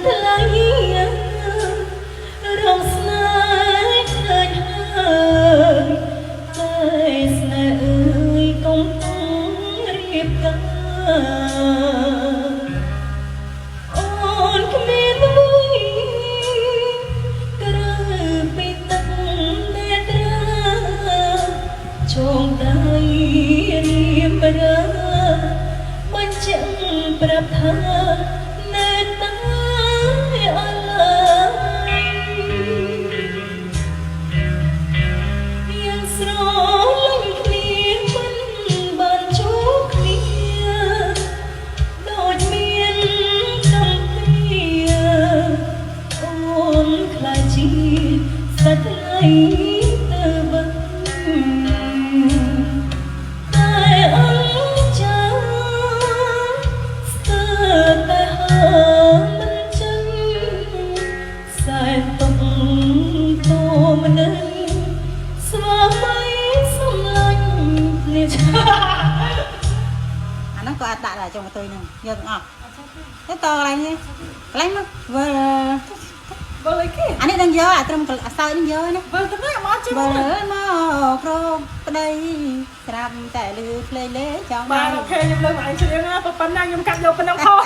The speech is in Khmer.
ថ្លៃរងស្នេហ៍ឃើញហើយតែស្នេហ៍អើយកុំរៀបការអូនគ្មានអ្វីក្រៅពីទឹកនេត្រាជុំដៃរៀបរាបញ្ជាក់ប្រាប់ថានៅតែអឡាយយ៉ាងស្រលាញ់គ្នាមិនបានជួបគ្នាដូចមានកំពីអូនខ្លាចជាសាច់ថ្លៃទៅវិញតែអញ្ចឹងស្ទើរតែហើមិនចឹងខ្សែទុកតមនឹងស្វាមីសំឡាញ់នេះ អាហ្នឹងក៏អាចដាក់ដែរចុងមកទុយហ្នឹងយកទាំងអស់ទៅតកន្លែងនេះកន្លែងមកវើ បើអីគេ អានេះនឹងយកអាត្រឹមអាសើចនេះយកណា បើទៅមកជិះ បើមកក្រមប្តីស្រាប់តែលឺភ្លេងលេចង់ បាទអូខេខ្ញុំលើកមកអញច្រៀងប៉ុណ្ណាខ្ញុំកាត់យកប៉ុណ្ណឹងផង